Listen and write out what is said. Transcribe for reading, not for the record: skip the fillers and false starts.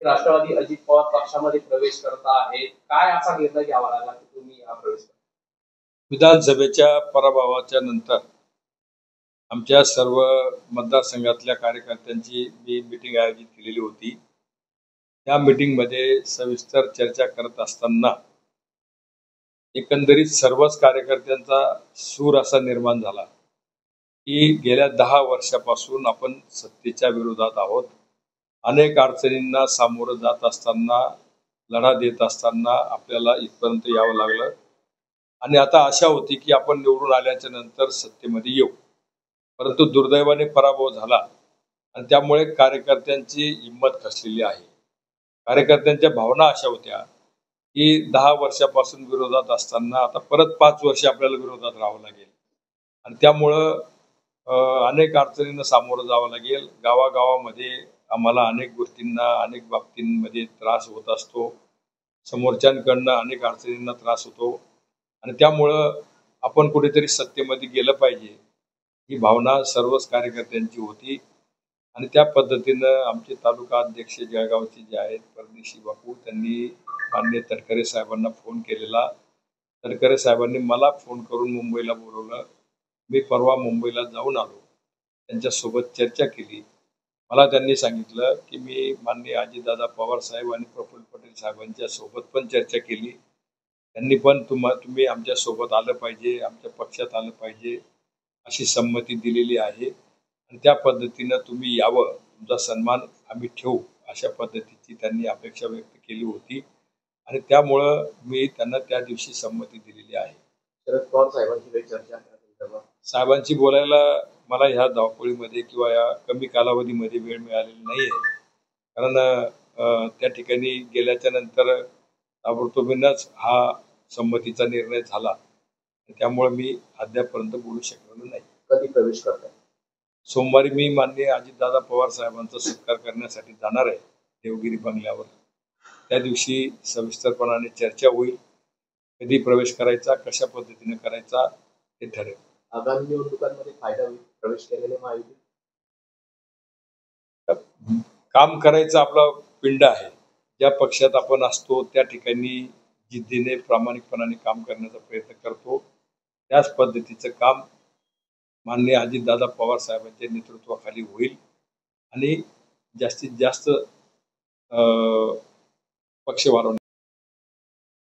राष्ट्रवादी अजित पवार पक्षामध्ये प्रवेश करता आहे, काय असा निर्णय घ्यावा लागला की तुम्ही हा प्रवेश करता? विधानसभेच्या पराभवाच्या नंतर आमच्या सर्व मतदारसंघातल्या कार्यकर्त्यांची मी मीटिंग आयोजित केलेली होती. त्या मीटिंगमध्ये सविस्तर चर्चा करत असताना एकंदरीत सर्वच कार्यकर्त्यांचा सूर असा निर्माण झाला की गेल्या 10 वर्षापासून आपण सत्तेच्या विरोधात आहोत. अनेक अडचणींना सामोरं जात असताना, लढा देत असताना आपल्याला इथपर्यंत यावं लागलं आणि आता आशा होती की आपण निवडून आल्याच्या नंतर सत्तेमध्ये येऊ. परंतु दुर्दैवाने पराभव झाला आणि त्यामुळे कार्यकर्त्यांची हिंमत खचलेली आहे. कार्यकर्त्यांच्या भावना अशा होत्या की 10 वर्षापासून विरोधात असताना आता परत 5 वर्ष आपल्याला विरोधात राहावं लागेल आणि त्यामुळं अनेक अडचणींना सामोरं जावं लागेल. गावागावामध्ये आम्हाला अनेक गोष्टींना, अनेक बाबतींमध्ये त्रास होत असतो. समोरच्यांकडनं अनेक अडचणींना त्रास होतो आणि त्यामुळं आपण कुठेतरी सत्तेमध्ये गेलं पाहिजे ही भावना सर्वच कार्यकर्त्यांची होती आणि त्या पद्धतीनं आमचे तालुका अध्यक्ष जळगावचे जे आहेत परदेशी बापू, त्यांनी माननीय तटकरे साहेबांना फोन केलेला. तटकरे साहेबांनी मला फोन करून मुंबईला बोलवलं. मी परवा मुंबईला जाऊन आलो. त्यांच्यासोबत चर्चा केली. मला त्यांनी सांगितलं की मी माननीय अजितदादा पवार साहेब आणि प्रफुल्ल पटेल साहेबांच्या सोबत पण चर्चा केली. त्यांनी पण तुम्ही आमच्या सोबत आलं पाहिजे, आमच्या पक्षात आलं पाहिजे अशी संमती दिलेली आहे आणि त्या पद्धतीनं तुम्ही यावं, तुमचा सन्मान आम्ही ठेवू अशा पद्धतीची त्यांनी अपेक्षा व्यक्त केली होती आणि त्यामुळं मी त्यांना त्या दिवशी संमती दिलेली आहे. शरद पवार साहेबांची चर्चा साहेबांची बोलायला मला ह्या धावपळीमध्ये किंवा या कमी कालावधीमध्ये वेळ मिळालेली नाही आहे. कारण त्या ठिकाणी गेल्याच्या नंतर ताबडतोबीनच हा संमतीचा निर्णय झाला. त्यामुळे मी अद्यापर्यंत बोलू शकलेलो नाही. कधी प्रवेश करताय? सोमवारी मी माननीय अजितदादा पवार साहेबांचा सत्कार करण्यासाठी जाणार आहे देवगिरी बंगल्यावर. त्या दिवशी सविस्तरपणाने चर्चा होईल. कधी प्रवेश करायचा, कशा पद्धतीने करायचा हे ठरेल. आगामी निवडणुकांमध्ये फायदा होईल प्रवेश केलेले महायुती? काम करायचं आपला पिंड आहे. ज्या पक्षात आपण असतो त्या ठिकाणी जिद्दीने प्रामाणिकपणाने काम करण्याचा प्रयत्न करतो. त्याच पद्धतीचं काम माननीय अजितदादा पवार साहेबांच्या नेतृत्वाखाली होईल आणि जास्तीत जास्त पक्ष वाढवण्यात